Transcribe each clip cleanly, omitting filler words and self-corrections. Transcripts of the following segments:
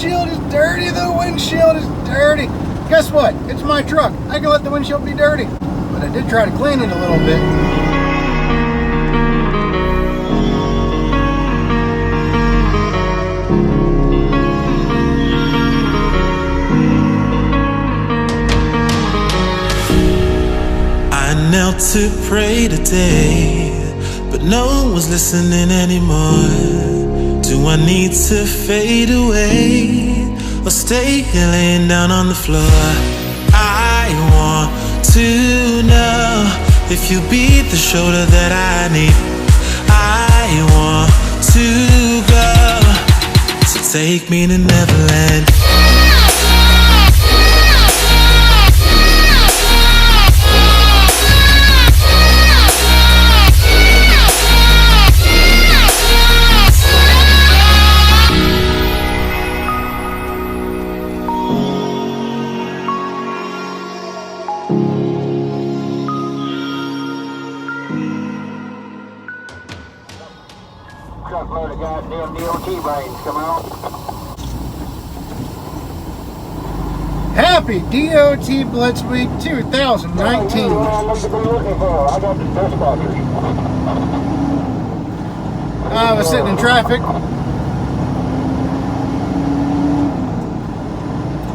windshield is dirty. The windshield is dirty. Guess what? It's my truck. I can let the windshield be dirty. But I did try to clean it a little bit. I knelt to pray today, but no one's listening anymore. Do I need to fade away or stay here laying down on the floor? I want to know if you be the shoulder that I need. I want to go, so take me to Neverland. Truckload of goddamn DOT brains coming on. Happy DOT Blitz Week 2019. I got the dispatchers. I was sitting in traffic.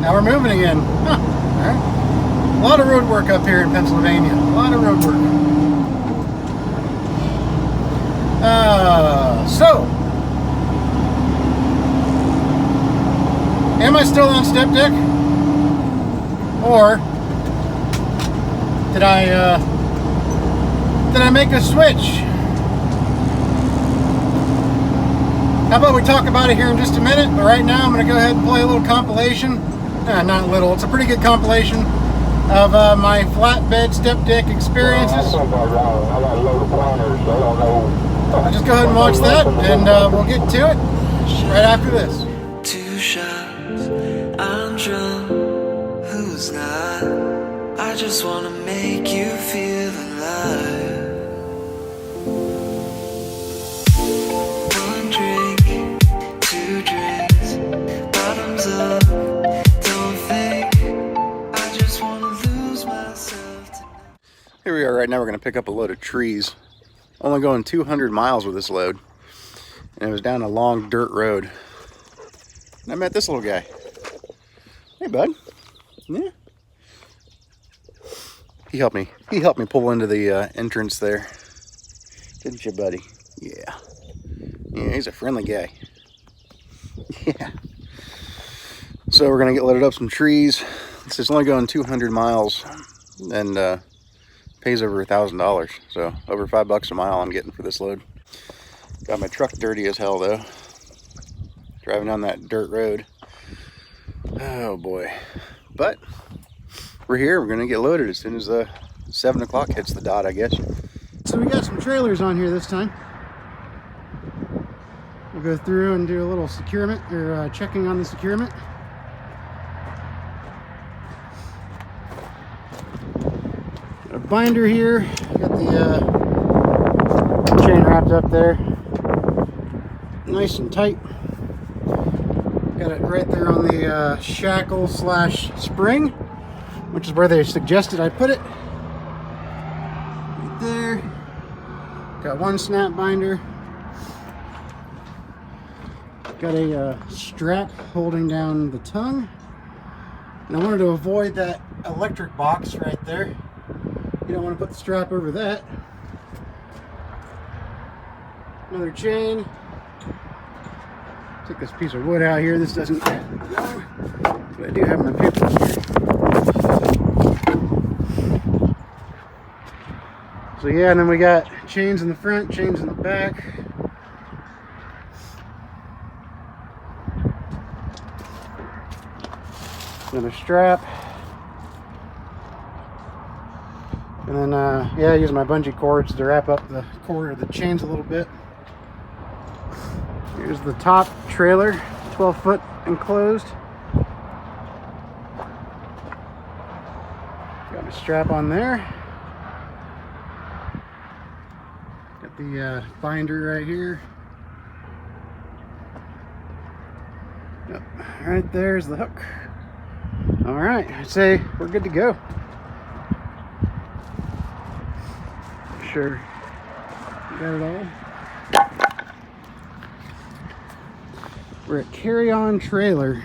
Now we're moving again. Huh. All right. A lot of road work up here in Pennsylvania. A lot of road work. So, am I still on step deck? Or did I make a switch? How about we talk about it here in just a minute? But right now I'm going to go ahead and play a little compilation. Not little, it's a pretty good compilation of my flatbed step deck experiences. I got a load of planners, so I don't know. I'll just go ahead and watch that, and we'll get to it right after this. 2 shots, I'm drunk, who's not? I just wanna make you feel alive. 1 drink, 2 drinks, bottoms up, don't think, I just wanna lose myself tonight. Here we are right now. We're going to pick up a load of trees. Only going 200 miles with this load. And it was down a long dirt road. And I met this little guy. Hey, bud. Yeah. He helped me pull into the entrance there. Didn't you, buddy? Yeah. Yeah, he's a friendly guy. Yeah. So we're going to get loaded up some trees. It's only going 200 miles. And pays over $1,000, so over $5 a mile I'm getting for this load. Got my truck dirty as hell though, driving down that dirt road. Oh boy. But we're here. We're gonna get loaded as soon as 7 o'clock hits the dot, I guess. So we got some trailers on here this time. We'll go through and do a little securement, or checking on the securement. A binder here, got the chain wrapped up there, nice and tight. Got it right there on the shackle slash spring, which is where they suggested I put it. Right there. Got one snap binder. Got a strap holding down the tongue, and I wanted to avoid that electric box right there. You don't want to put the strap over that. Another chain. Take this piece of wood out here. This doesn't go, but I do have my paper here. So yeah, and then we got chains in the front, chains in the back. Another strap. And then, yeah, I use my bungee cords to wrap up the cord of the chains a little bit. Here's the top trailer, 12-foot enclosed. Got my strap on there. Got the binder right here. Yep. right there's the hook. All right, I'd say we're good to go. Sure, got it all. We're at Carry On Trailer,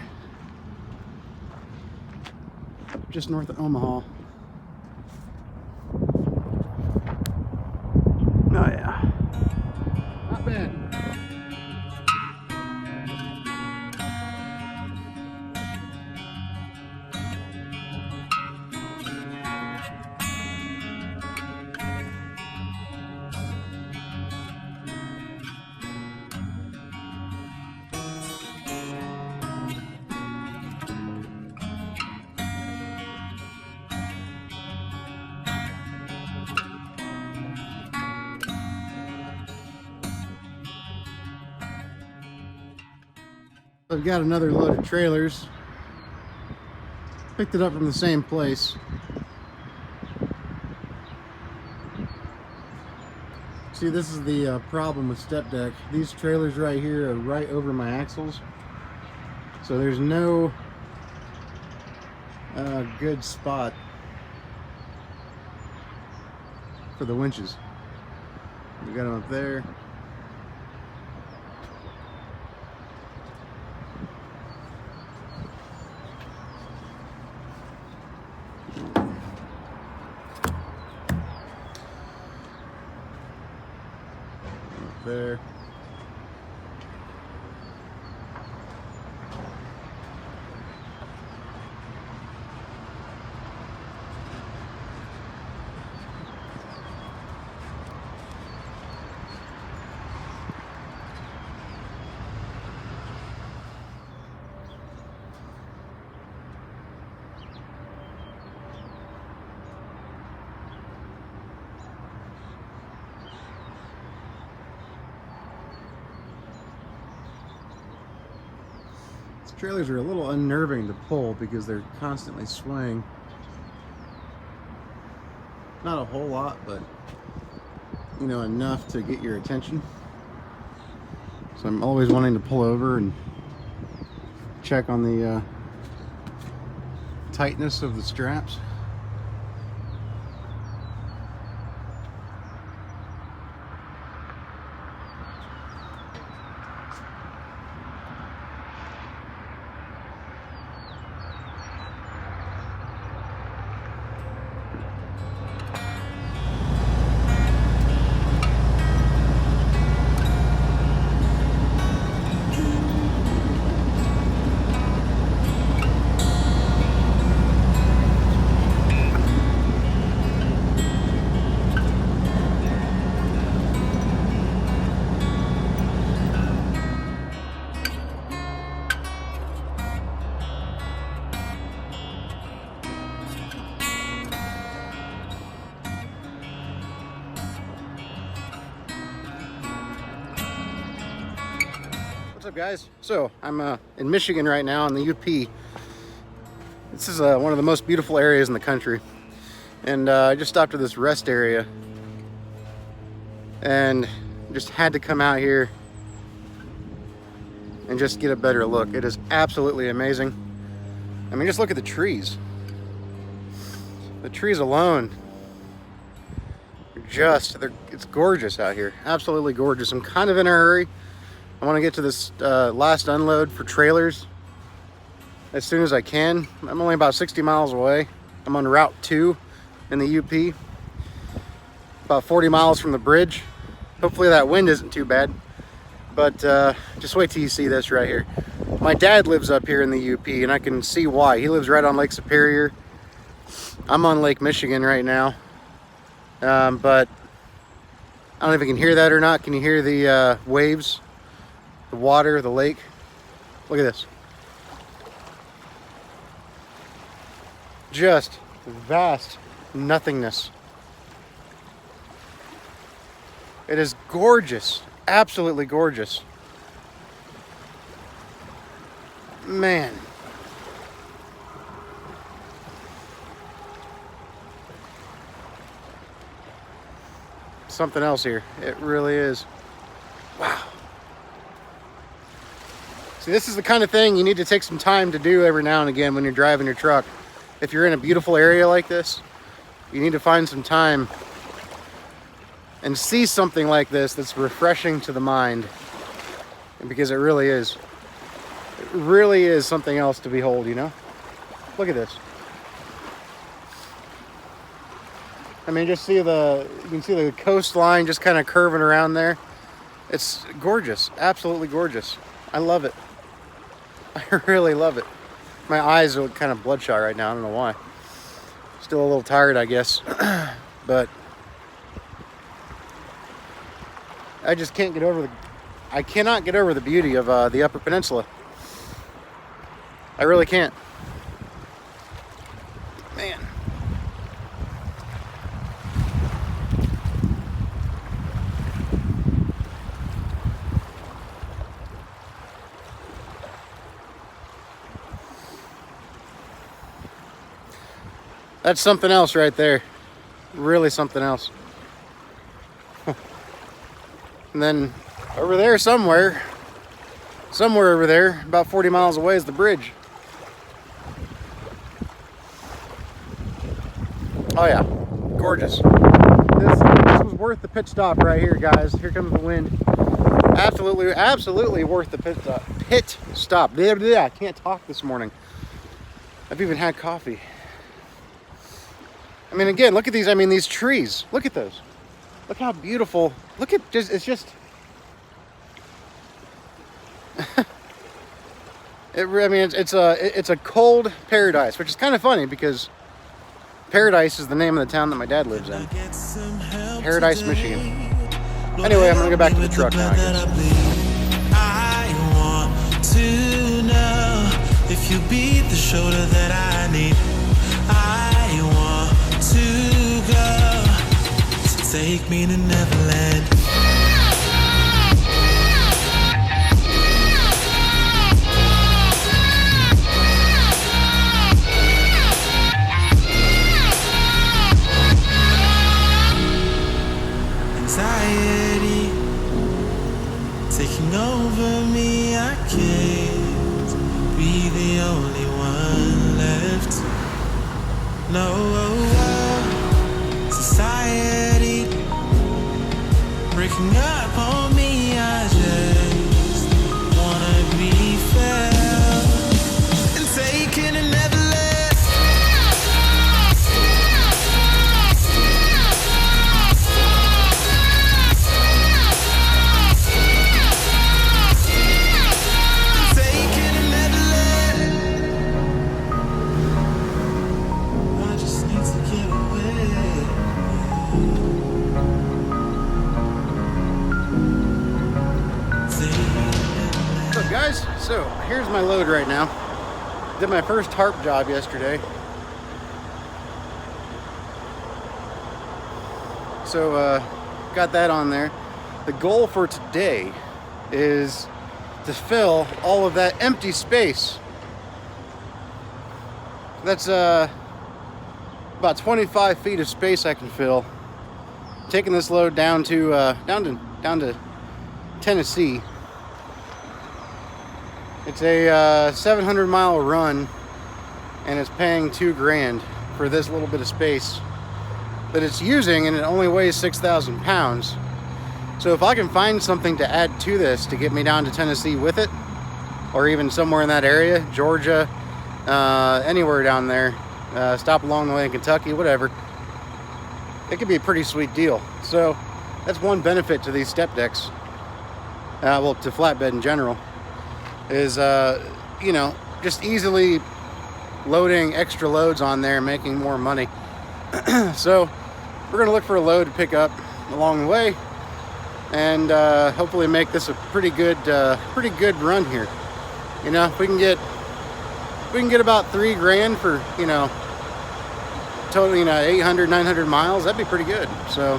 just north of Omaha. Oh yeah, not bad. I've got another load of trailers. Picked it up from the same place. See, this is the problem with step deck. These trailers right here are right over my axles. So there's no good spot for the winches. We got them up there. There. Trailers are a little unnerving to pull because they're constantly swaying. Not a whole lot, but you know, enough to get your attention. So I'm always wanting to pull over and check on the tightness of the straps. What's up, guys? So I'm in Michigan right now in the UP. This is one of the most beautiful areas in the country, and I just stopped at this rest area and just had to come out here and just get a better look. It is absolutely amazing. I mean, just look at the trees. The trees alone, it's gorgeous out here. Absolutely gorgeous. I'm kind of in a hurry. I want to get to this last unload for trailers as soon as I can. I'm only about 60 miles away. I'm on Route 2 in the UP, about 40 miles from the bridge. Hopefully that wind isn't too bad, but just wait till you see this right here. My dad lives up here in the UP, and I can see why. He lives right on Lake Superior. I'm on Lake Michigan right now, but I don't know if you can hear that or not. Can you hear the waves? The water, the lake. Look at this. Just vast nothingness. It is gorgeous. Absolutely gorgeous. Man. Something else here. It really is. Wow. See, this is the kind of thing you need to take some time to do every now and again when you're driving your truck. If you're in a beautiful area like this, you need to find some time and see something like this that's refreshing to the mind. Because it really is. It really is something else to behold, you know? Look at this. I mean, just see you can see the coastline just kind of curving around there. It's gorgeous, absolutely gorgeous. I love it. I really love it. My eyes are kind of bloodshot right now. I don't know why. Still a little tired, I guess. But I just can't get over I cannot get over the beauty of the Upper Peninsula. I really can't. Man. That's something else right there. Really something else. And then over there somewhere over there, about 40 miles away, is the bridge. Oh yeah, gorgeous. This was worth the pit stop right here, guys. Here comes the wind. Absolutely worth the pit stop. I can't talk this morning. I've even had coffee. I mean, again, look at these. I mean, these trees. Look at those. Look how beautiful. Look at just. It's just. I mean, it's a cold paradise, which is kind of funny because Paradise is the name of the town that my dad lives in. Paradise, Michigan. Anyway, I'm gonna go back to the truck now, I guess. I want to know if you be the shoulder that I need. I want to go, so take me to Neverland. Anxiety taking over me, I can't be the only one left. No, society breaking up on me, I just wanna be felt and taken and never left. Guys, so here's my load right now. Did my first tarp job yesterday. So got that on there. The goal for today is to fill all of that empty space. That's about 25 feet of space I can fill. Taking this load down to Tennessee. It's a 700-mile run, and it's paying $2,000 for this little bit of space that it's using, and it only weighs 6,000 pounds. So if I can find something to add to this to get me down to Tennessee with it, or even somewhere in that area, Georgia, anywhere down there, stop along the way in Kentucky, whatever, it could be a pretty sweet deal. So that's one benefit to these step decks, well, to flatbed in general, is you know, just easily loading extra loads on there and making more money. So we're gonna look for a load to pick up along the way, and hopefully make this a pretty good run here. You know, if we can get about $3,000 for, you know, total, you know, 800, 900 miles, that'd be pretty good. So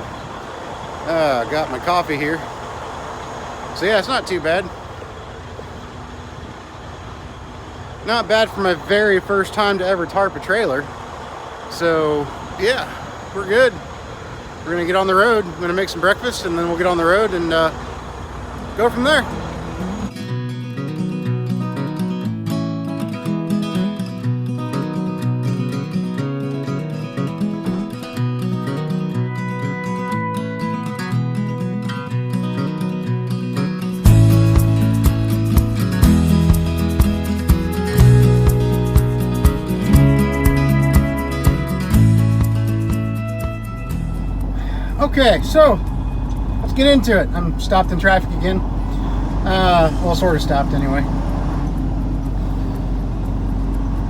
got my coffee here. So yeah, it's not too bad. Not bad for my very first time to ever tarp a trailer. So yeah, we're good. We're gonna get on the road. I'm gonna make some breakfast, and then we'll get on the road and go from there. Okay, so let's get into it. I'm stopped in traffic again. Well, sort of stopped anyway.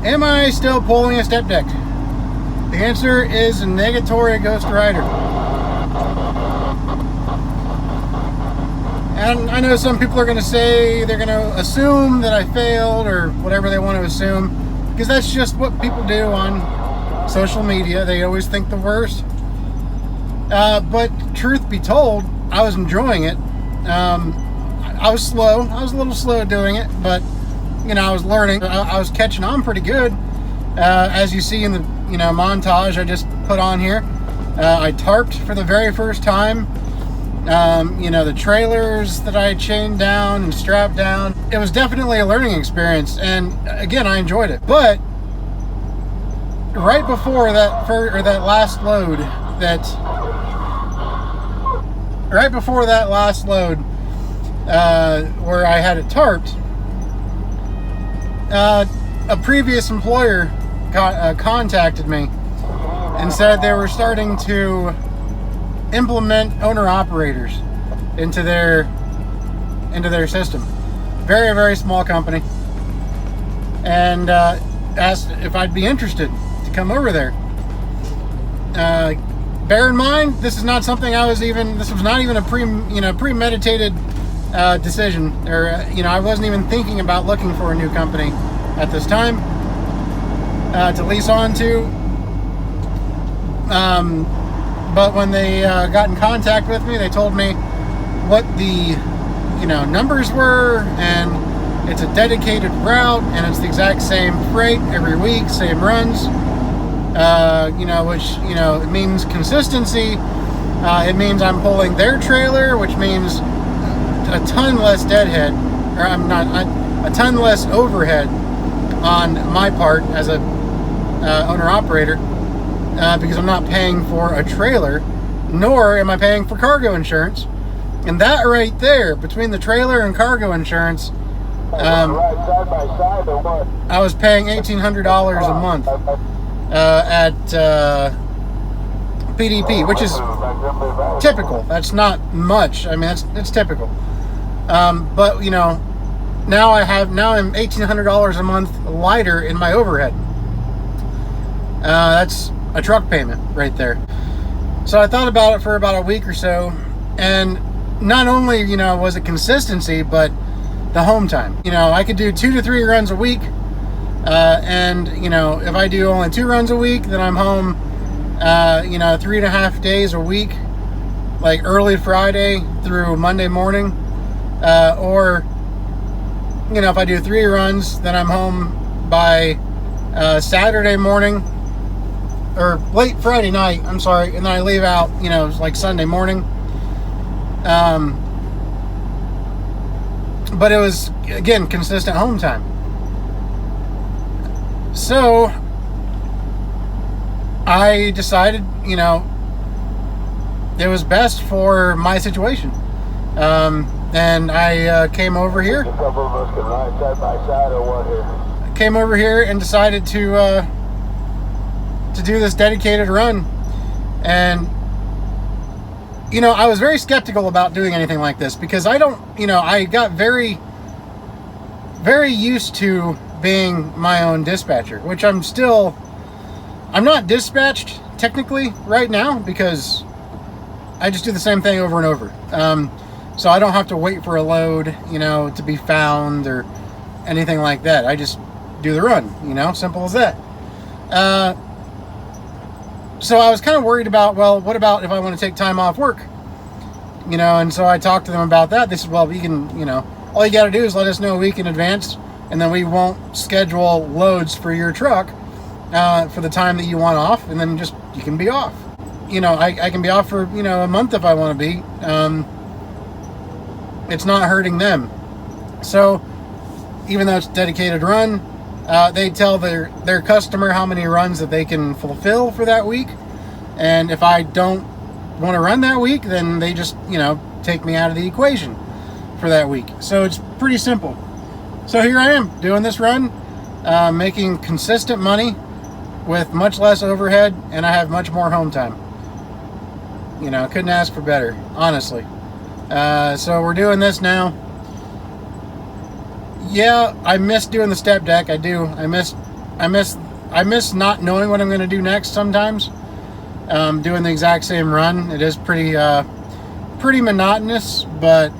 Am I still pulling a step deck? The answer is negatory, Ghost Rider. And I know some people are going to say they're going to assume that I failed or whatever they want to assume, because that's just what people do on social media. They always think the worst. But truth be told, I was enjoying it. I was slow. I was a little slow doing it, but I was learning. I was catching on pretty good. As you see in the montage I just put on here, I tarped for the very first time. The trailers that I chained down and strapped down. It was definitely a learning experience, and again, I enjoyed it. But right before that last load, where I had it tarped, a previous employer contacted me and said they were starting to implement owner-operators into their system. Very, very small company. And asked if I'd be interested to come over there. Bear in mind, this is not something this was not even a premeditated decision, or I wasn't even thinking about looking for a new company at this time to lease on to. But when they got in contact with me, they told me what the numbers were, and it's a dedicated route, and it's the exact same freight every week, same runs. Which it means consistency. It means I'm pulling their trailer, which means a ton less deadhead, or a ton less overhead on my part as a owner-operator, because I'm not paying for a trailer, nor am I paying for cargo insurance. And that right there, between the trailer and cargo insurance, I was paying $1,800 a month at PDP, which is typical. That's not much. I mean, that's typical. But now I'm $1,800 a month lighter in my overhead. That's a truck payment right there. So I thought about it for about a week or so, and not only was it consistency, but the home time. I could do 2 to 3 runs a week, and if I do only 2 runs a week, then I'm home 3.5 days a week, like early Friday through Monday morning, or if I do 3 runs, then I'm home by Saturday morning, or late Friday night, I'm sorry, and then I leave out like Sunday morning. But it was, again, consistent home time. So I decided it was best for my situation. And I came over here. A couple of us can ride side by side or what here? Came over here and decided to do this dedicated run. And I was very skeptical about doing anything like this, because I got very, very used to being my own dispatcher, which I'm not dispatched technically right now, because I just do the same thing over and over. So I don't have to wait for a load, to be found or anything like that. I just do the run, simple as that. So I was kind of worried about, well, what about if I want to take time off work? And so I talked to them about that. They said, well, we can, all you got to do is let us know a week in advance, and then we won't schedule loads for your truck for the time that you want off, and then you can be off. I can be off for, a month if I want to be. It's not hurting them. So even though it's a dedicated run, they tell their customer how many runs that they can fulfill for that week. And if I don't want to run that week, then they just, take me out of the equation for that week. So it's pretty simple. So here I am doing this run, making consistent money with much less overhead, and I have much more home time. You know, couldn't ask for better, honestly. So we're doing this now. Yeah, I miss doing the step deck. I do. I miss not knowing what I'm going to do next sometimes. Doing the exact same run. It is pretty monotonous, but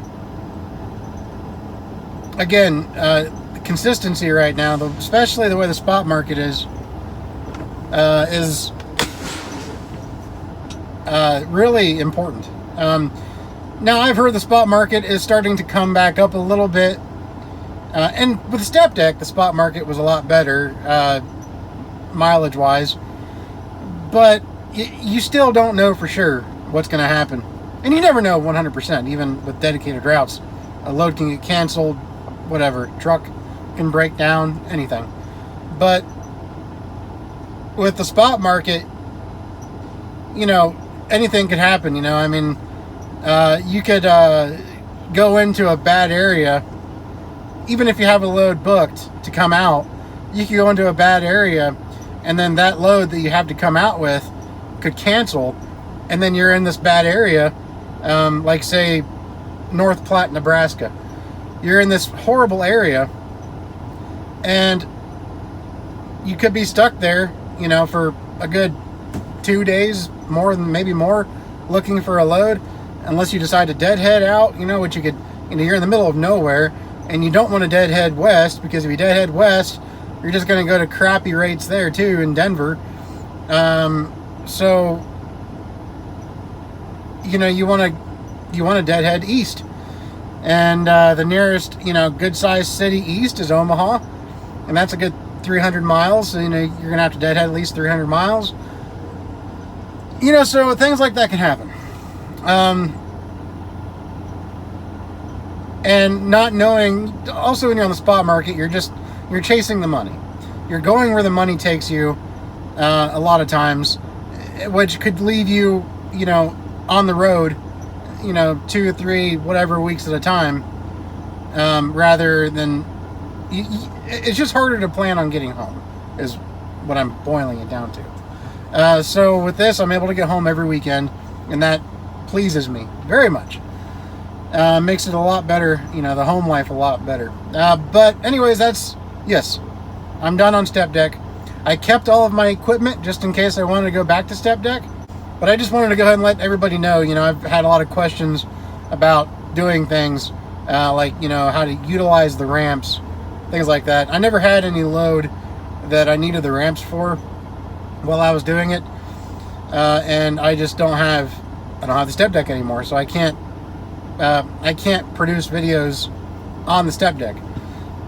again, the consistency right now, especially the way the spot market is really important. Now, I've heard the spot market is starting to come back up a little bit. And with the step deck, the spot market was a lot better, mileage-wise. But you still don't know for sure what's going to happen. And you never know 100%, even with dedicated routes. A load can get canceled, whatever. Truck can break down, anything. But with the spot market, you know, anything could happen, you know. I mean, you could go into a bad area. Even if you have a load booked to come out, you could go into a bad area, and then that load that you have to come out with could cancel, and then you're in this bad area, like say North Platte, Nebraska. You're in this horrible area, and you could be stuck there, you know, for a good 2 days, maybe more, looking for a load, unless you decide to deadhead out, you know, which you could, you know, you're in the middle of nowhere. And you don't want to deadhead west, because if you deadhead west, you're just going to go to crappy rates there too in Denver. So you know, you want to deadhead east, and the nearest, you know, good-sized city east is Omaha, and that's a good 300 miles. So, you know, you're gonna have to deadhead at least 300 miles. You know, so things like that can happen. And not knowing, also when you're on the spot market, you're chasing the money. You're going where the money takes you, a lot of times, which could leave you, you know, on the road, you know, 2 or 3, whatever weeks at a time, rather than, it's just harder to plan on getting home, is what I'm boiling it down to. So with this, I'm able to get home every weekend, and that pleases me very much. Makes it a lot better, you know, the home life a lot better. But anyways, yes, I'm done on step deck. I kept all of my equipment just in case I wanted to go back to step deck, but I just wanted to go ahead and let everybody know, you know, I've had a lot of questions about doing things, like, you know, how to utilize the ramps, things like that. I never had any load that I needed the ramps for while I was doing it, and I just don't have the step deck anymore, so I can't produce videos on the step deck.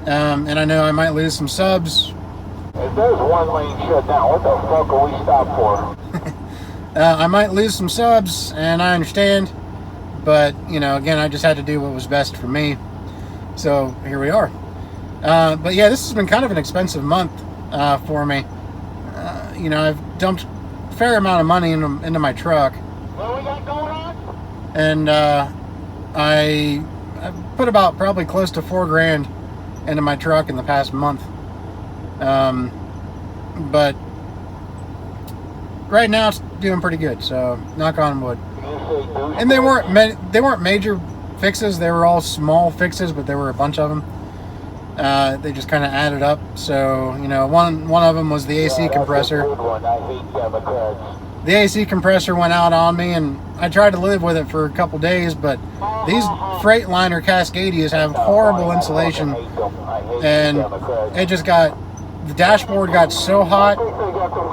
And I know I might lose some subs. If there's one lane shut down, what the fuck are we stopped for? I might lose some subs, and I understand. But, you know, again, I just had to do what was best for me. So, here we are. But yeah, this has been kind of an expensive month for me. You know, I've dumped a fair amount of money into my truck. What we got going on? And I put about probably close to $4,000 into my truck in the past month. But right now it's doing pretty good, so knock on wood. And they weren't major fixes. They were all small fixes, but there were a bunch of them. They just kind of added up. So, you know, one of them was the AC compressor. The AC compressor went out on me, and I tried to live with it for a couple days, but these Freightliner Cascadias have horrible insulation, and the dashboard got so hot.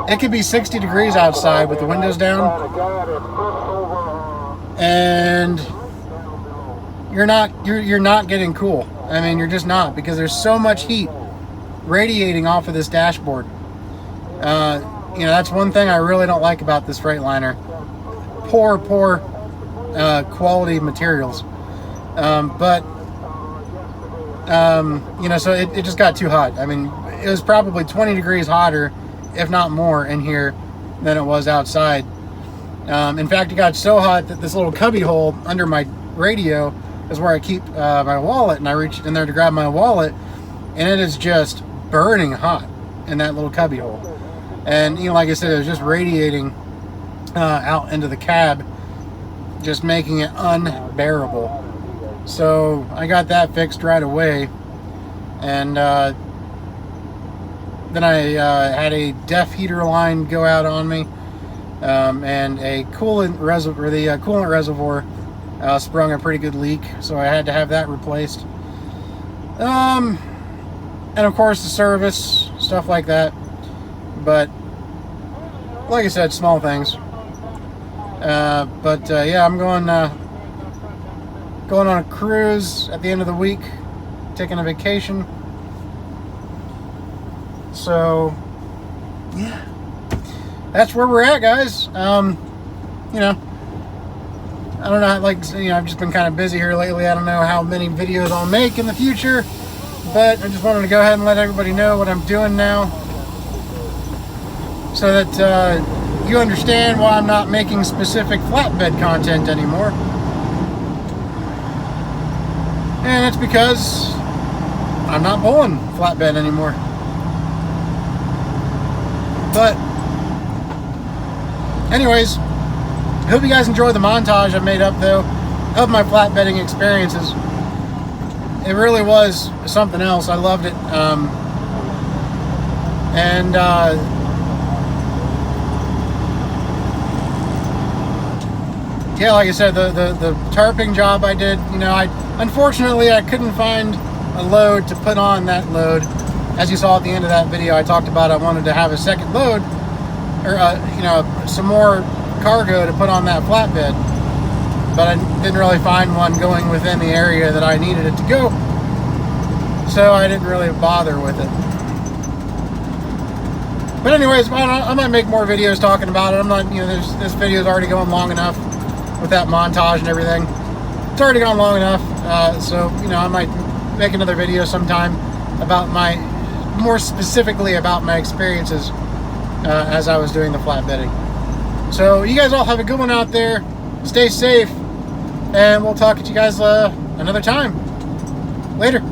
It could be 60 degrees outside with the windows down, and you're not getting cool. I mean, you're just not, because there's so much heat radiating off of this dashboard. You know, that's one thing I really don't like about this Freightliner. Poor quality materials. But you know, so it just got too hot. I mean, it was probably 20 degrees hotter, if not more, in here than it was outside. In fact, it got so hot that this little cubby hole under my radio is where I keep my wallet, and I reached in there to grab my wallet, and it is just burning hot in that little cubby hole. And, you know, like I said, it was just radiating out into the cab, just making it unbearable. So I got that fixed right away, and then I had a def heater line go out on me, and a coolant reservoir. The coolant reservoir sprung a pretty good leak, so I had to have that replaced. And of course the service, stuff like that. But like I said, small things. Yeah, I'm going on a cruise at the end of the week, taking a vacation. So yeah, that's where we're at, guys. You know, I don't know, like, you know, I've just been kind of busy here lately. I don't know how many videos I'll make in the future, but I just wanted to go ahead and let everybody know what I'm doing now, so that you understand why I'm not making specific flatbed content anymore. And it's because I'm not pulling flatbed anymore. But anyways, I hope you guys enjoyed the montage I made up, though, of my flatbedding experiences. It really was something else. I loved it. Yeah, like I said, the tarping job I did, you know, unfortunately I couldn't find a load to put on that load. As you saw at the end of that video, I talked about I wanted to have a second load, or you know, some more cargo to put on that flatbed, but I didn't really find one going within the area that I needed it to go, so I didn't really bother with it. But anyways, I might make more videos talking about it. I'm not, you know, this video's already going long enough with that montage and everything. It's already gone long enough, so, you know, I might make another video sometime about more specifically about my experiences as I was doing the flatbedding. So you guys all have a good one out there. Stay safe, and we'll talk to you guys another time. Later.